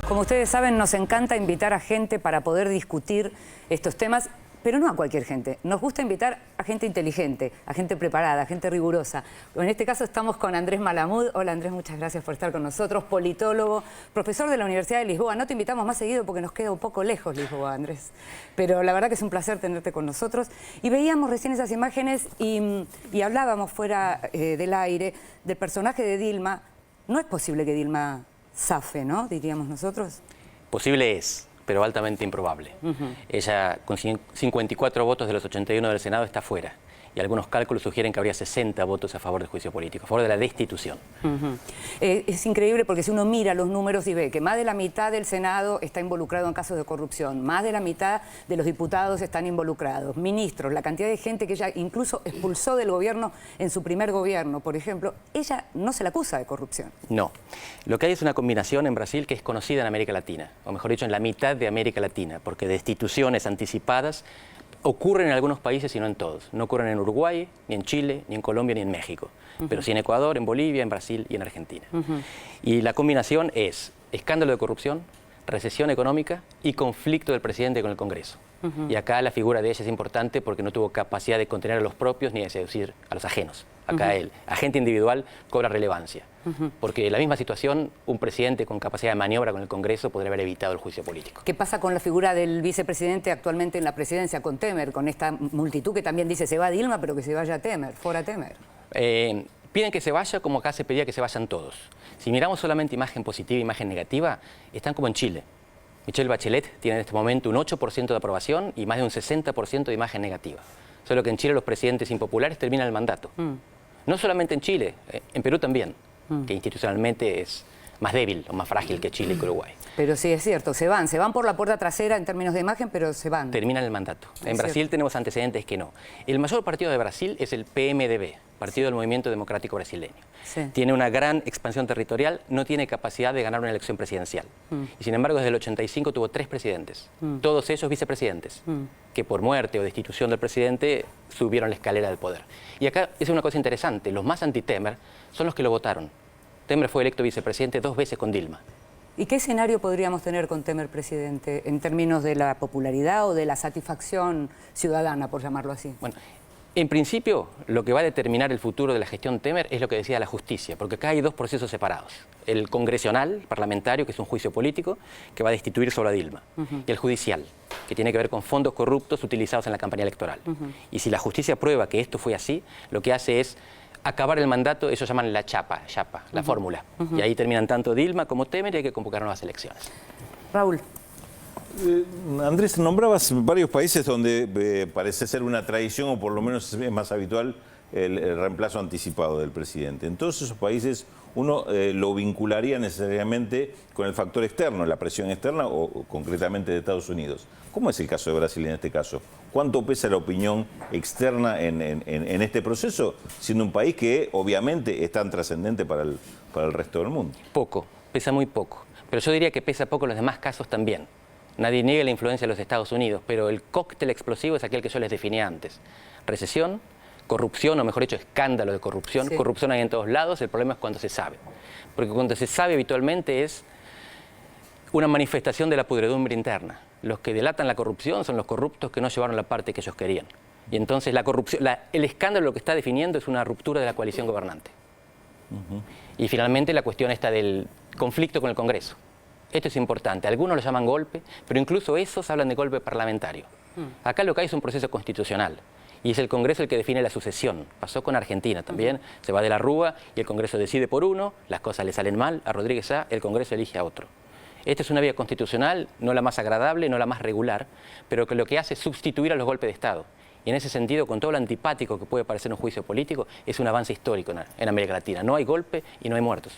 Como ustedes saben, nos encanta invitar a gente para poder discutir estos temas, pero no a cualquier gente. Nos gusta invitar a gente inteligente, a gente preparada, a gente rigurosa. En este caso estamos con Andrés Malamud. Hola Andrés, muchas gracias por estar con nosotros. Politólogo, profesor de la Universidad de Lisboa. No te invitamos más seguido porque nos queda un poco lejos Lisboa, Andrés. Pero la verdad que es un placer tenerte con nosotros. Y veíamos recién esas imágenes y hablábamos fuera del aire del personaje de Dilma. No es posible que Dilma zafe, ¿no? Diríamos nosotros. Posible es, pero altamente improbable. Ella, con 54 votos de los 81 del Senado, está fuera. Y algunos cálculos sugieren que habría 60 votos a favor del juicio político, a favor de la destitución. Es increíble porque si uno mira los números y ve que más de la mitad del Senado está involucrado en casos de corrupción, más de la mitad de los diputados están involucrados, ministros, la cantidad de gente que ella incluso expulsó del gobierno en su primer gobierno, por ejemplo, ella no se la acusa de corrupción. No. Lo que hay es una combinación en Brasil que es conocida en América Latina, o mejor dicho, en la mitad de América Latina, porque destituciones anticipadas ocurren en algunos países y no en todos. No ocurren en Uruguay, ni en Chile, ni en Colombia, ni en México. Pero sí en Ecuador, en Bolivia, en Brasil y en Argentina. Y la combinación es escándalo de corrupción, recesión económica y conflicto del presidente con el Congreso. Y acá la figura de ella es importante porque no tuvo capacidad de contener a los propios ni de seducir a los ajenos. Acá el agente individual cobra relevancia. Porque en la misma situación, un presidente con capacidad de maniobra con el Congreso podría haber evitado el juicio político. ¿Qué pasa con la figura del vicepresidente actualmente en la presidencia, con Temer, con esta multitud que también dice se va Dilma, pero que se vaya Temer, fuera Temer? Piden que se vaya como acá se pedía que se vayan todos. Si miramos solamente imagen positiva e imagen negativa, están como en Chile. Michelle Bachelet tiene en este momento un 8% de aprobación y más de un 60% de imagen negativa. Solo que en Chile los presidentes impopulares terminan el mandato. No solamente en Chile, en Perú también, que institucionalmente es más débil o más frágil que Chile y que Uruguay. Pero sí es cierto, se van por la puerta trasera en términos de imagen, pero se van. Terminan el mandato. En Brasil tenemos antecedentes que no. El mayor partido de Brasil es el PMDB, Partido del Movimiento Democrático Brasileño. Tiene una gran expansión territorial, no tiene capacidad de ganar una elección presidencial. Y sin embargo, desde el 85 tuvo 3 presidentes, todos ellos vicepresidentes, que por muerte o destitución del presidente subieron la escalera del poder. Y acá es una cosa interesante, los más anti-Temer son los que lo votaron. Temer fue electo vicepresidente 2 veces con Dilma. ¿Y qué escenario podríamos tener con Temer presidente en términos de la popularidad o de la satisfacción ciudadana, por llamarlo así? Bueno, en principio, lo que va a determinar el futuro de la gestión Temer es lo que decía la justicia, porque acá hay 2 procesos separados. El congresional, parlamentario, que es un juicio político, que va a destituir solo a Dilma, y el judicial, que tiene que ver con fondos corruptos utilizados en la campaña electoral. Y si la justicia prueba que esto fue así, lo que hace es acabar el mandato, ellos llaman la chapa, la fórmula. Y ahí terminan tanto Dilma como Temer y hay que convocar nuevas elecciones. Raúl. Andrés, nombrabas varios países donde parece ser una tradición o por lo menos es más habitual el reemplazo anticipado del presidente. En todos esos países uno lo vincularía necesariamente con el factor externo, la presión externa o concretamente de Estados Unidos. ¿Cómo es el caso de Brasil en este caso? ¿Cuánto pesa la opinión externa en este proceso, siendo un país que obviamente es tan trascendente para el resto del mundo? Poco, pesa muy poco. Pero yo diría que pesa poco en los demás casos también. Nadie niega la influencia de los Estados Unidos, pero el cóctel explosivo es aquel que yo les definía antes. Recesión, corrupción, o mejor dicho, escándalo de corrupción. Sí. Corrupción hay en todos lados, el problema es cuando se sabe. Porque cuando se sabe habitualmente es una manifestación de la pudredumbre interna. Los que delatan la corrupción son los corruptos que no llevaron la parte que ellos querían. Y entonces la corrupción, el escándalo lo que está definiendo es una ruptura de la coalición gobernante. Y finalmente la cuestión está del conflicto con el Congreso. Esto es importante. Algunos lo llaman golpe, pero incluso esos hablan de golpe parlamentario. Acá lo que hay es un proceso constitucional. Y es el Congreso el que define la sucesión. Pasó con Argentina también. Se va de la Rúa y el Congreso decide por uno, las cosas le salen mal, a Rodríguez A, el Congreso elige a otro. Esta es una vía constitucional, no la más agradable, no la más regular, pero que lo que hace es sustituir a los golpes de Estado. Y en ese sentido, con todo lo antipático que puede parecer un juicio político, es un avance histórico en América Latina. No hay golpe y no hay muertos.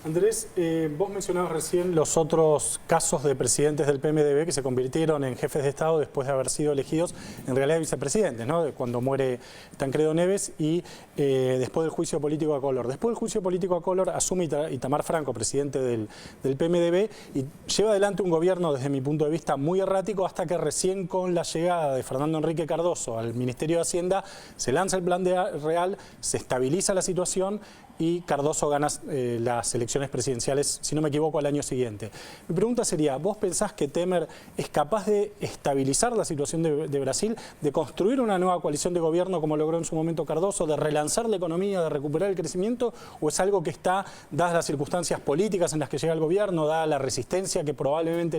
Andrés, vos mencionabas recién los otros casos de presidentes del PMDB que se convirtieron en jefes de Estado después de haber sido elegidos en realidad vicepresidentes, ¿no? Cuando muere Tancredo Neves y después del juicio político a Collor. Después del juicio político a Collor asume Itamar Franco, presidente del PMDB, y lleva adelante un gobierno desde mi punto de vista muy errático hasta que recién con la llegada de Fernando Henrique Cardoso al Ministerio de Hacienda se lanza el plan real, se estabiliza la situación y Cardoso gana las elecciones elecciones presidenciales, si no me equivoco, al año siguiente. Mi pregunta sería, ¿vos pensás que Temer es capaz de estabilizar la situación de Brasil, de construir una nueva coalición de gobierno como logró en su momento Cardoso, de relanzar la economía, de recuperar el crecimiento, o es algo que está, dadas las circunstancias políticas en las que llega el gobierno, dada la resistencia que probablemente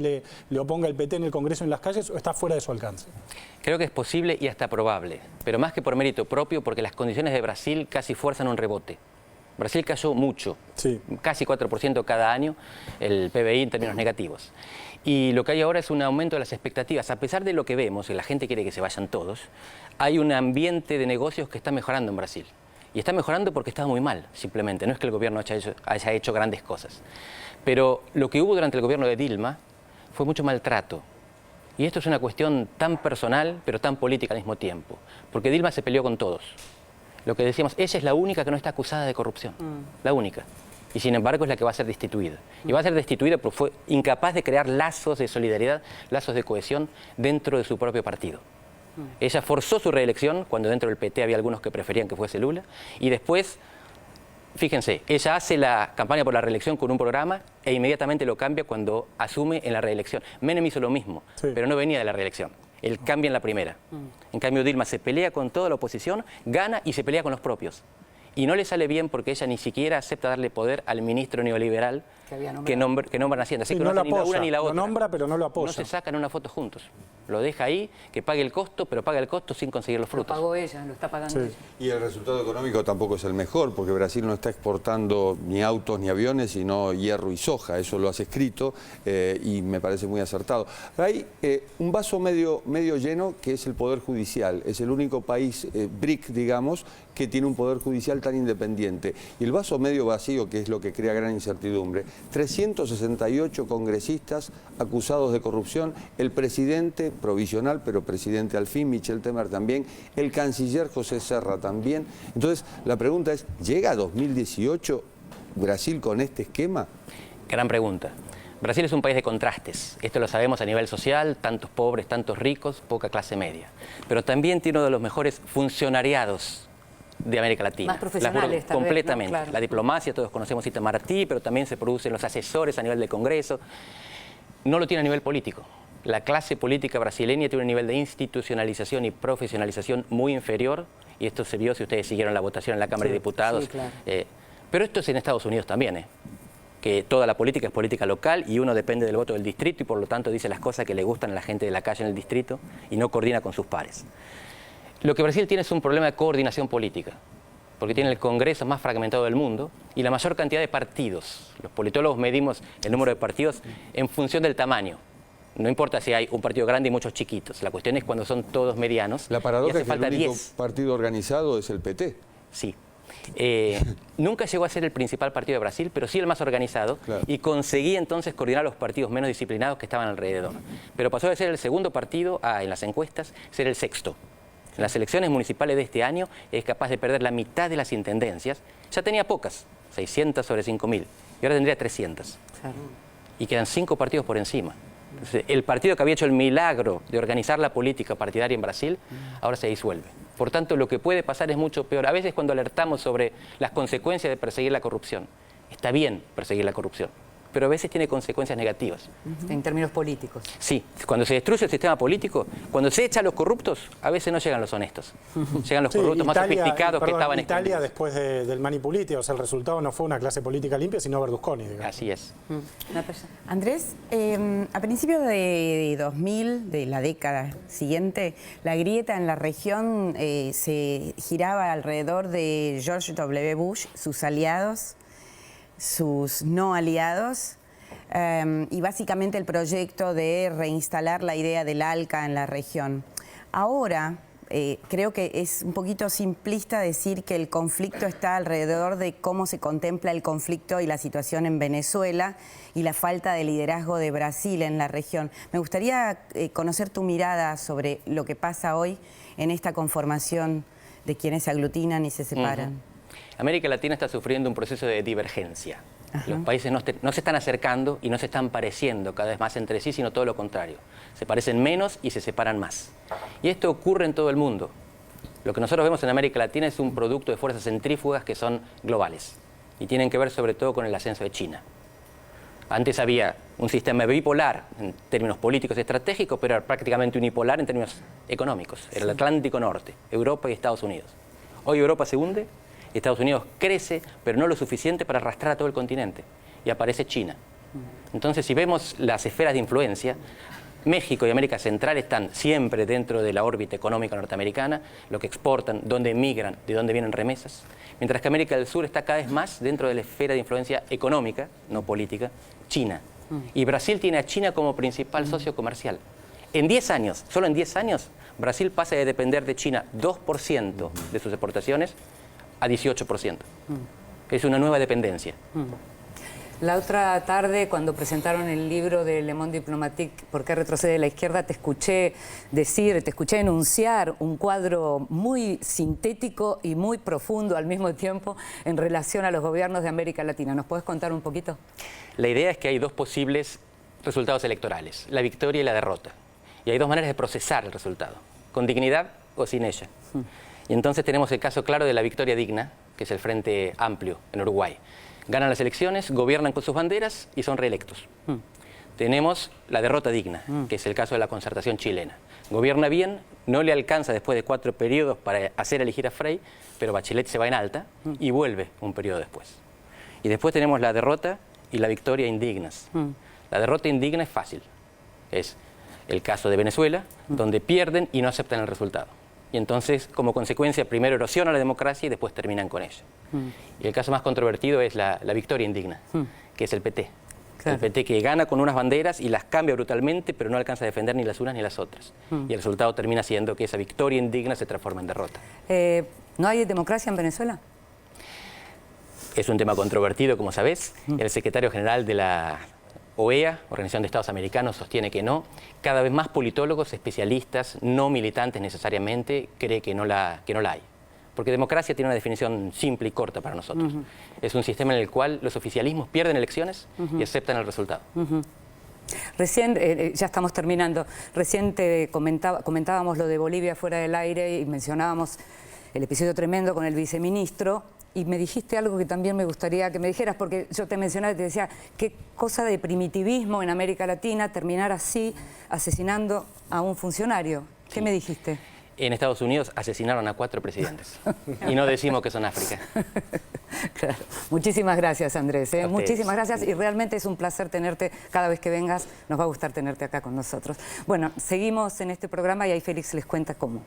le oponga el PT en el Congreso y en las calles, o está fuera de su alcance? Creo que es posible y hasta probable, pero más que por mérito propio, porque las condiciones de Brasil casi fuerzan un rebote. Brasil cayó mucho, sí, casi 4% cada año, el PBI en términos negativos. Y lo que hay ahora es un aumento de las expectativas. A pesar de lo que vemos, y la gente quiere que se vayan todos, hay un ambiente de negocios que está mejorando en Brasil. Y está mejorando porque estaba muy mal, simplemente. No es que el gobierno haya hecho grandes cosas. Pero lo que hubo durante el gobierno de Dilma fue mucho maltrato. Y esto es una cuestión tan personal, pero tan política al mismo tiempo. Porque Dilma se peleó con todos. Lo que decíamos, ella es la única que no está acusada de corrupción. La única. Y sin embargo es la que va a ser destituida. Y va a ser destituida porque fue incapaz de crear lazos de solidaridad, lazos de cohesión dentro de su propio partido. Ella forzó su reelección cuando dentro del PT había algunos que preferían que fuese Lula. Y después, fíjense, ella hace la campaña por la reelección con un programa e inmediatamente lo cambia cuando asume en la reelección. Menem hizo lo mismo, sí, pero no venía de la reelección. Él cambia en la primera. En cambio, Dilma se pelea con toda la oposición, gana y se pelea con los propios. Y no le sale bien porque ella ni siquiera acepta darle poder al ministro neoliberal que nombran Hacienda. Así sí, que no no lo hace ni la una ni la apoya, otra. lo nombra pero no lo apoya. No se sacan una foto juntos. Lo deja ahí, que pague el costo, pero paga el costo sin conseguir los Lo frutos. pagó ella, lo está pagando Sí. ella. Y el resultado económico tampoco es el mejor, porque Brasil no está exportando ni autos ni aviones, sino hierro y soja. Eso lo has escrito y me parece muy acertado. Hay un vaso medio lleno que es el Poder Judicial. Es el único país BRIC, digamos, que tiene un Poder Judicial tan independiente. Y el vaso medio vacío, que es lo que crea gran incertidumbre. 368 congresistas acusados de corrupción, el presidente provisional, pero presidente al fin, Michel Temer también, el canciller José Serra también. Entonces, la pregunta es, ¿llega a 2018 Brasil con este esquema? Gran pregunta. Brasil es un país de contrastes. Esto lo sabemos a nivel social, tantos pobres, tantos ricos, poca clase media. Pero también tiene uno de los mejores funcionariados de América Latina. Más profesionales, tal vez, completamente. ¿no? Claro. La diplomacia, todos conocemos Itamaraty, pero también se producen los asesores a nivel del Congreso. No lo tiene a nivel político. La clase política brasileña tiene un nivel de institucionalización y profesionalización muy inferior, y esto se vio si ustedes siguieron la votación en la Cámara de Diputados. sí, claro. Pero esto es en Estados Unidos también, que toda la política es política local y uno depende del voto del distrito y por lo tanto dice las cosas que le gustan a la gente de la calle en el distrito y no coordina con sus pares. Lo que Brasil tiene es un problema de coordinación política, porque tiene el Congreso más fragmentado del mundo y la mayor cantidad de partidos. Los politólogos medimos el número de partidos en función del tamaño. No importa si hay un partido grande y muchos chiquitos. La cuestión es cuando son todos medianos. La paradoja y hace es que el falta único 10. partido organizado es el PT. Sí. Nunca llegó a ser el principal partido de Brasil, pero sí el más organizado, Claro. y conseguía entonces coordinar los partidos menos disciplinados que estaban alrededor. Pero pasó de ser el segundo partido a, en las encuestas, ser el sexto. En las elecciones municipales de este año es capaz de perder la mitad de las intendencias. Ya tenía pocas, 600 sobre 5.000, y ahora tendría 300. Claro. Y quedan 5 partidos por encima. Entonces, el partido que había hecho el milagro de organizar la política partidaria en Brasil, ahora se disuelve. Por tanto, lo que puede pasar es mucho peor. A veces cuando alertamos sobre las consecuencias de perseguir la corrupción, está bien perseguir la corrupción, pero a veces tiene consecuencias negativas. En términos políticos. Sí, cuando se destruye el sistema político, cuando se echa a los corruptos, a veces no llegan los honestos. Llegan los corruptos más sofisticados que estaban Italia escondidos. después del Manipuliti, o sea, el resultado no fue una clase política limpia, sino Berlusconi, digamos. Así es. Andrés, a principios de 2000, de la década siguiente, la grieta en la región se giraba alrededor de George W. Bush, sus aliados, sus no aliados, y básicamente el proyecto de reinstalar la idea del ALCA en la región. Ahora, creo que es un poquito simplista decir que el conflicto está alrededor de cómo se contempla el conflicto y la situación en Venezuela y la falta de liderazgo de Brasil en la región. Me gustaría conocer tu mirada sobre lo que pasa hoy en esta conformación de quienes se aglutinan y se separan. América Latina está sufriendo un proceso de divergencia. Los países no se están acercando y no se están pareciendo cada vez más entre sí, sino todo lo contrario. Se parecen menos y se separan más. Y esto ocurre en todo el mundo. Lo que nosotros vemos en América Latina es un producto de fuerzas centrífugas que son globales. y tienen que ver sobre todo con el ascenso de China. Antes había un sistema bipolar en términos políticos y estratégicos, pero era prácticamente unipolar en términos económicos. Era el Atlántico Norte, Europa y Estados Unidos. Hoy Europa se hunde, y Estados Unidos crece, pero no lo suficiente para arrastrar a todo el continente. Y aparece China. Entonces, si vemos las esferas de influencia, México y América Central están siempre dentro de la órbita económica norteamericana, lo que exportan, dónde emigran, de dónde vienen remesas, mientras que América del Sur está cada vez más dentro de la esfera de influencia económica, no política, China. Y Brasil tiene a China como principal socio comercial. En 10 años, solo en 10 años, Brasil pasa de depender de China 2% de sus exportaciones a 18%. Es una nueva dependencia. La otra tarde, cuando presentaron el libro de Le Monde Diplomatique, ¿Por qué retrocede la izquierda?, te escuché decir, te escuché enunciar un cuadro muy sintético y muy profundo al mismo tiempo en relación a los gobiernos de América Latina. ¿Nos puedes contar un poquito? La idea es que hay dos posibles resultados electorales, la victoria y la derrota. Y hay dos maneras de procesar el resultado, con dignidad o sin ella. Y entonces tenemos el caso claro de la victoria digna, que es el Frente Amplio en Uruguay. Ganan las elecciones, gobiernan con sus banderas y son reelectos. Tenemos la derrota digna, que es el caso de la Concertación chilena. Gobierna bien, no le alcanza después de 4 periodos para hacer elegir a Frei, pero Bachelet se va en alta y vuelve un periodo después. Y después tenemos la derrota y la victoria indignas. La derrota indigna es fácil. Es el caso de Venezuela, donde pierden y no aceptan el resultado. Y entonces, como consecuencia, primero erosionan la democracia y después terminan con ella. Y el caso más controvertido es la victoria indigna, que es el PT. Claro. El PT que gana con unas banderas y las cambia brutalmente, pero no alcanza a defender ni las unas ni las otras. Y el resultado termina siendo que esa victoria indigna se transforma en derrota. ¿No hay democracia en Venezuela? Es un tema controvertido, como sabés. El secretario general de la OEA, Organización de Estados Americanos, sostiene que no. Cada vez más politólogos, especialistas, no militantes necesariamente, creen que no la hay. Porque democracia tiene una definición simple y corta para nosotros. Es un sistema en el cual los oficialismos pierden elecciones y aceptan el resultado. Recién, ya estamos terminando, recién te comentábamos lo de Bolivia fuera del aire y mencionábamos el episodio tremendo con el viceministro. Y me dijiste algo que también me gustaría que me dijeras, porque yo te mencionaba y te decía, qué cosa de primitivismo en América Latina terminar así, asesinando a un funcionario. ¿Qué me dijiste? En Estados Unidos asesinaron a 4 presidentes. Y no decimos que son África. Claro. Muchísimas gracias, Andrés. Muchísimas gracias y realmente es un placer tenerte cada vez que vengas. Nos va a gustar tenerte acá con nosotros. Bueno, seguimos en este programa y ahí Félix les cuenta cómo.